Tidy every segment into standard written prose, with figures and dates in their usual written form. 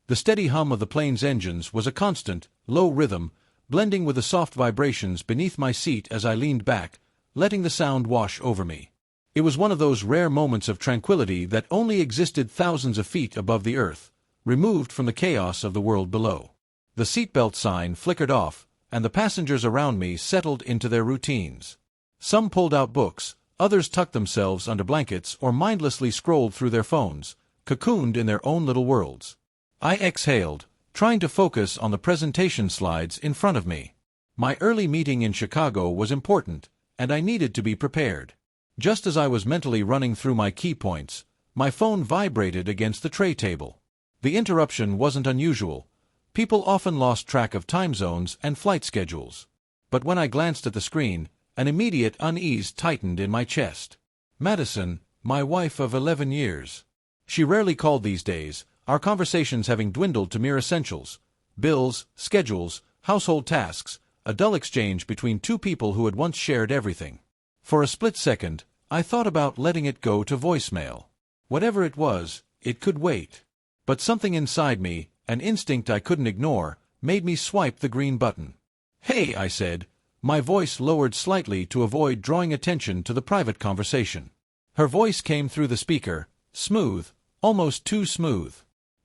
The steady hum of the plane's engines was a constant, low rhythm, blending with the soft vibrations beneath my seat as I leaned back, letting the sound wash over me. It was one of those rare moments of tranquility that only existed thousands of feet above the earth, removed from the chaos of the world below. The seatbelt sign flickered off, and the passengers around me settled into their routines. Some pulled out books, others tucked themselves under blankets or mindlessly scrolled through their phones, cocooned in their own little worlds. I exhaled, trying to focus on the presentation slides in front of me. My early meeting in Chicago was important, and I needed to be prepared. Just as I was mentally running through my key points, my phone vibrated against the tray table. The interruption wasn't unusual. People often lost track of time zones and flight schedules. But when I glanced at the screen, an immediate unease tightened in my chest. Madison, my wife of 11 years. She rarely called these days, our conversations having dwindled to mere essentials: bills, schedules, household tasks, a dull exchange between two people who had once shared everything. For a split second, I thought about letting it go to voicemail. Whatever it was, it could wait. But something inside me, an instinct I couldn't ignore, made me swipe the green button. "Hey," I said, my voice lowered slightly to avoid drawing attention to the private conversation. Her voice came through the speaker, smooth, almost too smooth.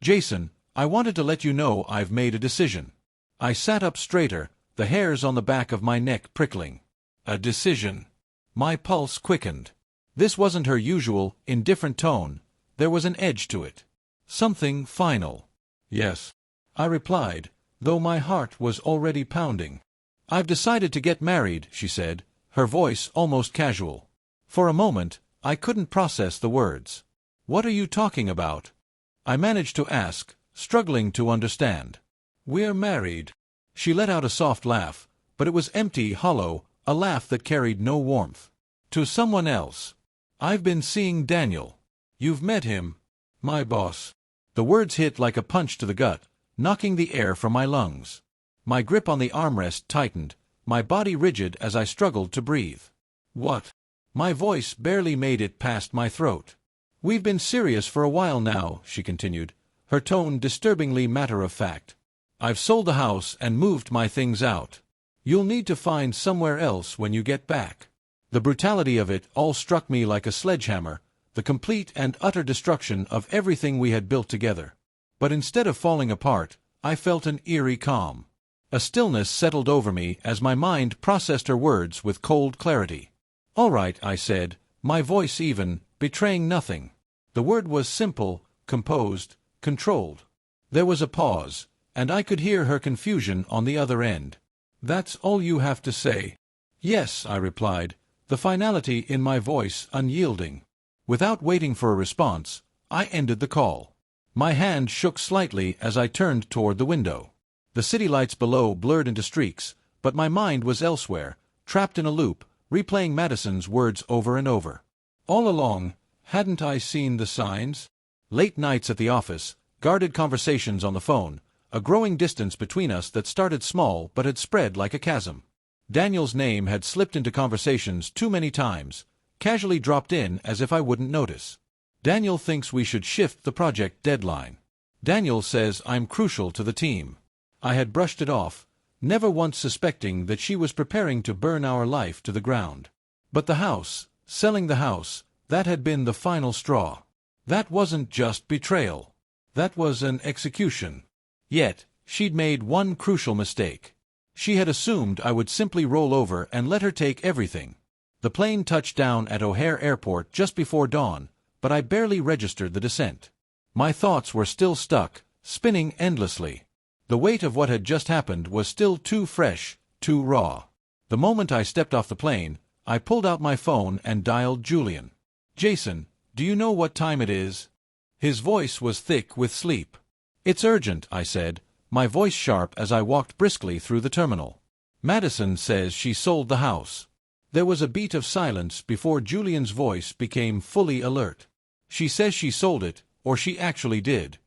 "Jason, I wanted to let you know I've made a decision." I sat up straighter, the hairs on the back of my neck prickling. A decision. My pulse quickened. This wasn't her usual, indifferent tone. There was an edge to it. Something final. "Yes," I replied, though my heart was already pounding. "I've decided to get married," she said, her voice almost casual. For a moment, I couldn't process the words. "What are you talking about?" I managed to ask, struggling to understand. "We're married." She let out a soft laugh, but it was empty, hollow, a laugh that carried no warmth. "To someone else. I've been seeing Daniel." "You've met him?" "My boss." The words hit like a punch to the gut, knocking the air from my lungs. My grip on the armrest tightened, my body rigid as I struggled to breathe. "What?" My voice barely made it past my throat. "We've been serious for a while now," she continued, her tone disturbingly matter-of-fact. "I've sold the house and moved my things out. You'll need to find somewhere else when you get back." The brutality of it all struck me like a sledgehammer, the complete and utter destruction of everything we had built together. But instead of falling apart, I felt an eerie calm. A stillness settled over me as my mind processed her words with cold clarity. "All right," I said, my voice even, betraying nothing. The word was simple, composed, controlled. There was a pause, and I could hear her confusion on the other end. "That's all you have to say?" "Yes," I replied, the finality in my voice unyielding. Without waiting for a response, I ended the call. My hand shook slightly as I turned toward the window. The city lights below blurred into streaks, but my mind was elsewhere, trapped in a loop, replaying Madison's words over and over. All along, hadn't I seen the signs? Late nights at the office, guarded conversations on the phone, a growing distance between us that started small but had spread like a chasm. Daniel's name had slipped into conversations too many times, casually dropped in as if I wouldn't notice. "Daniel thinks we should shift the project deadline. Daniel says I'm crucial to the team." I had brushed it off, never once suspecting that she was preparing to burn our life to the ground. But the house, selling the house, that had been the final straw. That wasn't just betrayal. That was an execution. Yet, she'd made one crucial mistake. She had assumed I would simply roll over and let her take everything. The plane touched down at O'Hare Airport just before dawn, but I barely registered the descent. My thoughts were still stuck, spinning endlessly. The weight of what had just happened was still too fresh, too raw. The moment I stepped off the plane, I pulled out my phone and dialed Julian. "Jason, do you know what time it is?" His voice was thick with sleep. "It's urgent," I said, my voice sharp as I walked briskly through the terminal. "Madison says she sold the house." There was a beat of silence before Julian's voice became fully alert. "She says she sold it, or she actually did.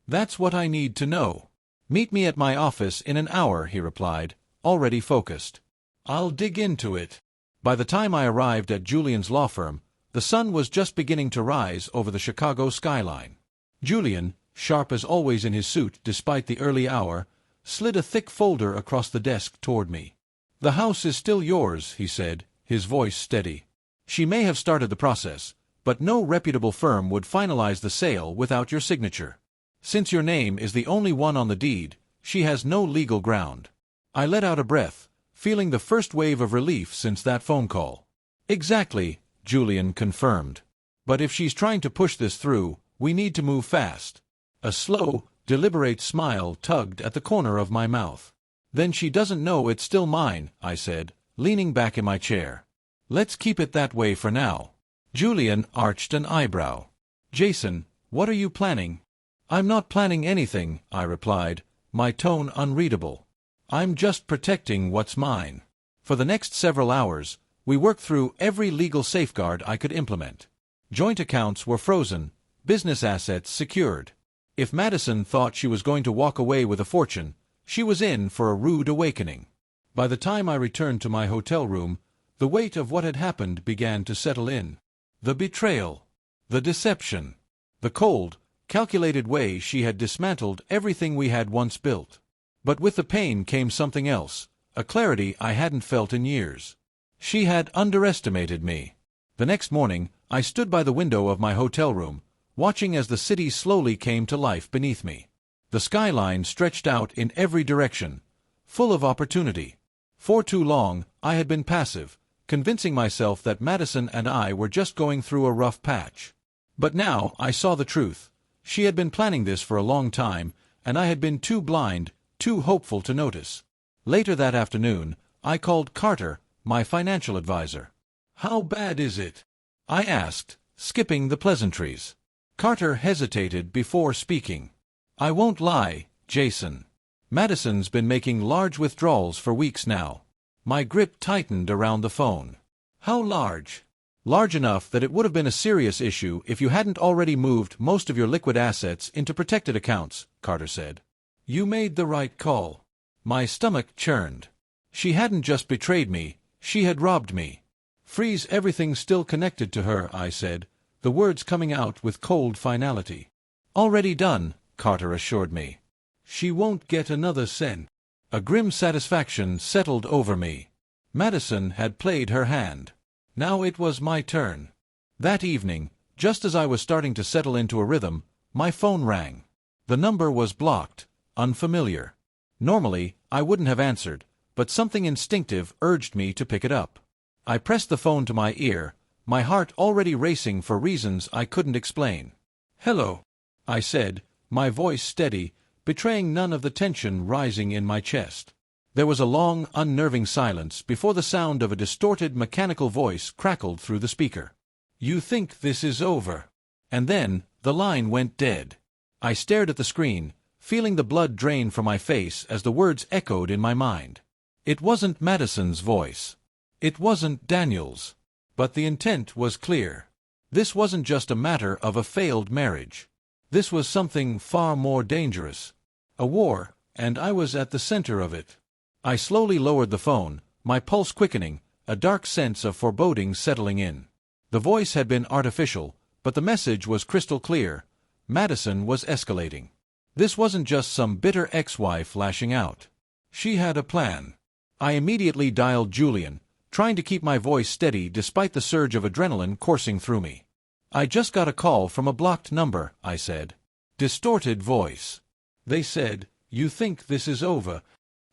That's what I need to know." "Meet me at my office in an hour," he replied, already focused. "I'll dig into it." By the time I arrived at Julian's law firm, the sun was just beginning to rise over the Chicago skyline. "Julian," sharp as always in his suit despite the early hour, slid a thick folder across the desk toward me. "The house is still yours," he said, his voice steady. "She may have started the process, but no reputable firm would finalize the sale without your signature. Since your name is the only one on the deed, she has no legal ground." I let out a breath, feeling the first wave of relief since that phone call. "Exactly," Julian confirmed. "But if she's trying to push this through, we need to move fast." A slow, deliberate smile tugged at the corner of my mouth. "Then she doesn't know it's still mine," I said, leaning back in my chair. "Let's keep it that way for now." Julian arched an eyebrow. "Jason, what are you planning?" "I'm not planning anything," I replied, my tone unreadable. "I'm just protecting what's mine." For the next several hours, we worked through every legal safeguard I could implement. Joint accounts were frozen, business assets secured. If Madison thought she was going to walk away with a fortune, she was in for a rude awakening. By the time I returned to my hotel room, the weight of what had happened began to settle in. The betrayal, the deception, the cold, calculated way she had dismantled everything we had once built. But with the pain came something else, a clarity I hadn't felt in years. She had underestimated me. The next morning, I stood by the window of my hotel room, watching as the city slowly came to life beneath me. The skyline stretched out in every direction, full of opportunity. For too long, I had been passive, convincing myself that Madison and I were just going through a rough patch. But now I saw the truth. She had been planning this for a long time, and I had been too blind, too hopeful to notice. Later that afternoon, I called Carter, my financial advisor. "How bad is it?" I asked, skipping the pleasantries. Carter hesitated before speaking. "I won't lie, Jason. Madison's been making large withdrawals for weeks now." My grip tightened around the phone. "How large?" "Large enough that it would have been a serious issue if you hadn't already moved most of your liquid assets into protected accounts," Carter said. "You made the right call." My stomach churned. She hadn't just betrayed me, she had robbed me. "Freeze everything still connected to her," I said, the words coming out with cold finality. "Already done," Carter assured me. "She won't get another cent." A grim satisfaction settled over me. Madison had played her hand. Now it was my turn. That evening, just as I was starting to settle into a rhythm, my phone rang. The number was blocked, unfamiliar. Normally, I wouldn't have answered, but something instinctive urged me to pick it up. I pressed the phone to my ear, my heart already racing for reasons I couldn't explain. "Hello," I said, my voice steady, betraying none of the tension rising in my chest. There was a long, unnerving silence before the sound of a distorted mechanical voice crackled through the speaker. "You think this is over?" And then, the line went dead. I stared at the screen, feeling the blood drain from my face as the words echoed in my mind. It wasn't Madison's voice. It wasn't Daniel's. But the intent was clear. This wasn't just a matter of a failed marriage. This was something far more dangerous. A war, and I was at the center of it. I slowly lowered the phone, my pulse quickening, a dark sense of foreboding settling in. The voice had been artificial, but the message was crystal clear. Madison was escalating. This wasn't just some bitter ex-wife lashing out. She had a plan. I immediately dialed Julian, trying to keep my voice steady despite the surge of adrenaline coursing through me. "I just got a call from a blocked number," I said. Distorted voice. "They said, you think this is over."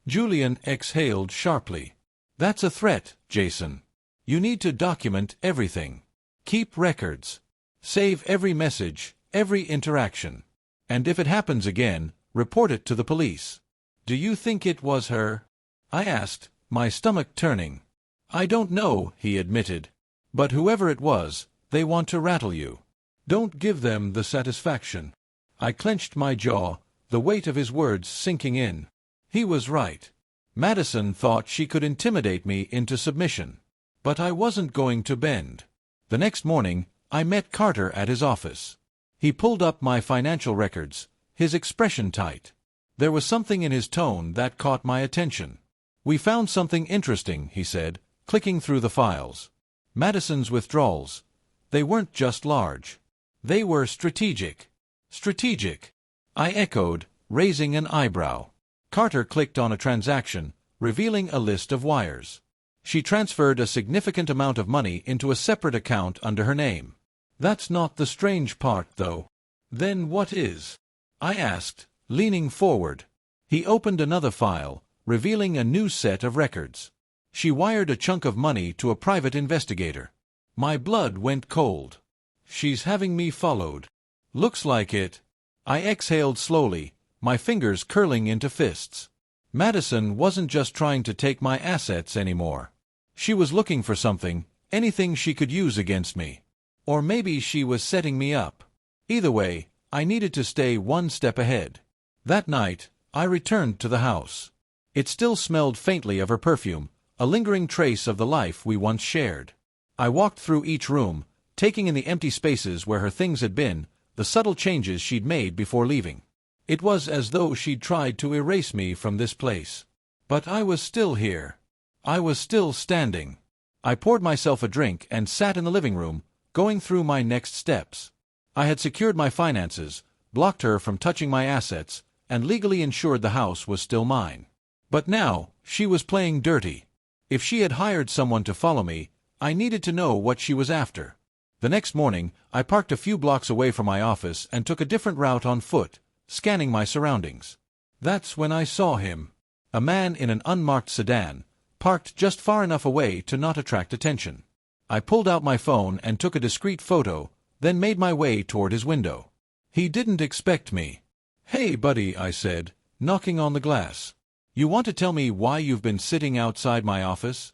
Julian exhaled sharply. "That's a threat, Jason. You need to document everything. Keep records. Save every message, every interaction. And if it happens again, report it to the police." "Do you think it was her?" I asked, my stomach turning. "I don't know," he admitted. "But whoever it was, they want to rattle you. Don't give them the satisfaction." I clenched my jaw, the weight of his words sinking in. He was right. Madison thought she could intimidate me into submission. But I wasn't going to bend. The next morning, I met Carter at his office. He pulled up my financial records, his expression tight. There was something in his tone that caught my attention. "We found something interesting," he said, clicking through the files. "Madison's withdrawals. They weren't just large. They were strategic." "Strategic?" I echoed, raising an eyebrow. Carter clicked on a transaction, revealing a list of wires. She transferred a significant amount of money into a separate account under her name. That's not the strange part, though. Then what is? I asked, leaning forward. He opened another file, revealing a new set of records. She wired a chunk of money to a private investigator. My blood went cold. She's having me followed. Looks like it. I exhaled slowly, my fingers curling into fists. Madison wasn't just trying to take my assets anymore. She was looking for something, anything she could use against me. Or maybe she was setting me up. Either way, I needed to stay one step ahead. That night, I returned to the house. It still smelled faintly of her perfume, a lingering trace of the life we once shared. I walked through each room, taking in the empty spaces where her things had been, the subtle changes she'd made before leaving. It was as though she'd tried to erase me from this place. But I was still here. I was still standing. I poured myself a drink and sat in the living room, going through my next steps. I had secured my finances, blocked her from touching my assets, and legally ensured the house was still mine. But now, she was playing dirty. If she had hired someone to follow me, I needed to know what she was after. The next morning, I parked a few blocks away from my office and took a different route on foot, scanning my surroundings. That's when I saw him. A man in an unmarked sedan, parked just far enough away to not attract attention. I pulled out my phone and took a discreet photo, then made my way toward his window. He didn't expect me. "Hey, buddy," I said, knocking on the glass. "You want to tell me why you've been sitting outside my office?"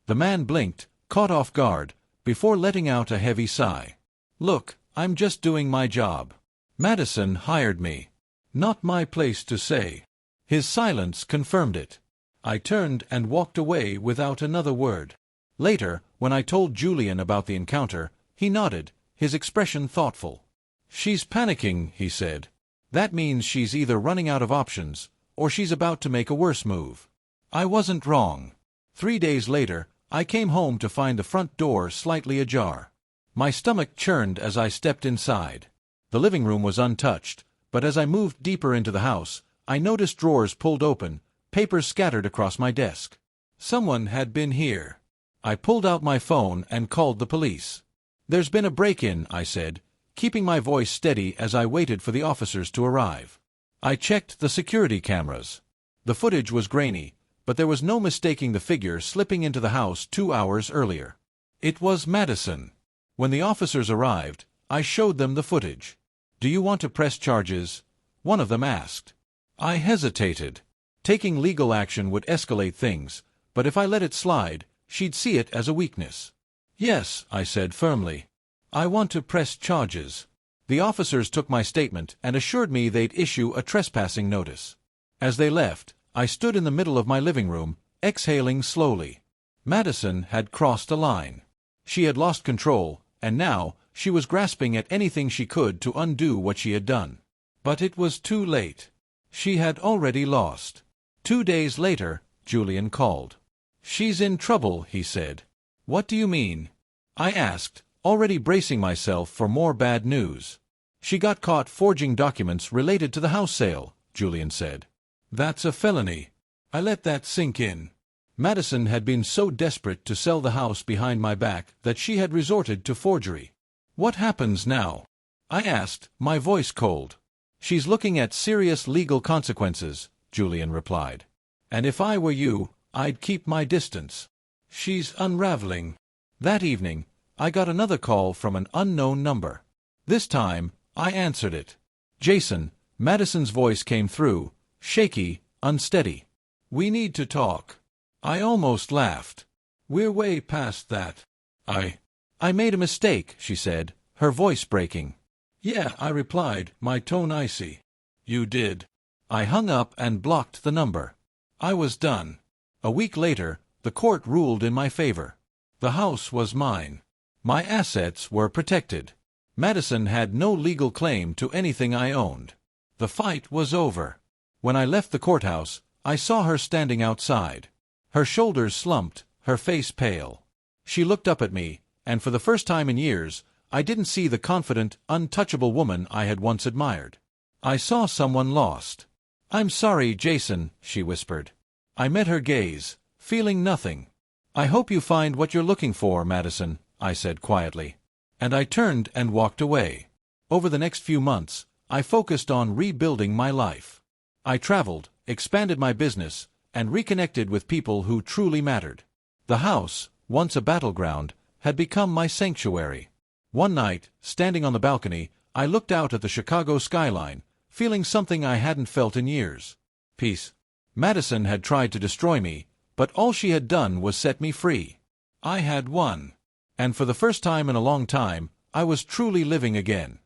The man blinked, caught off guard, before letting out a heavy sigh. "Look, I'm just doing my job. Madison hired me. Not my place to say." His silence confirmed it. I turned and walked away without another word. Later, when I told Julian about the encounter, he nodded, his expression thoughtful. "She's panicking," he said. "That means she's either running out of options, or she's about to make a worse move." I wasn't wrong. 3 days later, I came home to find the front door slightly ajar. My stomach churned as I stepped inside. The living room was untouched, but as I moved deeper into the house, I noticed drawers pulled open, papers scattered across my desk. Someone had been here. I pulled out my phone and called the police. "There's been a break-in," I said, keeping my voice steady as I waited for the officers to arrive. I checked the security cameras. The footage was grainy, but there was no mistaking the figure slipping into the house 2 hours earlier. It was Madison. When the officers arrived, I showed them the footage. "Do you want to press charges?" one of them asked. I hesitated. Taking legal action would escalate things, but if I let it slide, she'd see it as a weakness. "Yes," I said firmly. "I want to press charges." The officers took my statement and assured me they'd issue a trespassing notice. As they left, I stood in the middle of my living room, exhaling slowly. Madison had crossed a line. She had lost control, and now she was grasping at anything she could to undo what she had done. But it was too late. She had already lost. 2 days later, Julian called. "She's in trouble," he said. "What do you mean?" I asked, already bracing myself for more bad news. "She got caught forging documents related to the house sale," Julian said. "That's a felony." I let that sink in. Madison had been so desperate to sell the house behind my back that she had resorted to forgery. "What happens now?" I asked, my voice cold. "She's looking at serious legal consequences," Julian replied. "And if I were you, I'd keep my distance. She's unraveling." That evening, I got another call from an unknown number. This time, I answered it. "Jason," Madison's voice came through, shaky, unsteady. "We need to talk." I almost laughed. "We're way past that." I made a mistake," she said, her voice breaking. "Yeah," I replied, my tone icy. "You did." I hung up and blocked the number. I was done. A week later, the court ruled in my favor. The house was mine. My assets were protected. Madison had no legal claim to anything I owned. The fight was over. When I left the courthouse, I saw her standing outside. Her shoulders slumped, her face pale. She looked up at me, and for the first time in years, I didn't see the confident, untouchable woman I had once admired. I saw someone lost. I'm sorry, Jason, she whispered. I met her gaze, feeling nothing. I hope you find what you're looking for, Madison, I said quietly. And I turned and walked away. Over the next few months, I focused on rebuilding my life. I traveled, expanded my business, and reconnected with people who truly mattered. The house, once a battleground, had become my sanctuary. One night, standing on the balcony, I looked out at the Chicago skyline, feeling something I hadn't felt in years. Peace. Madison had tried to destroy me, but all she had done was set me free. I had won. And for the first time in a long time, I was truly living again.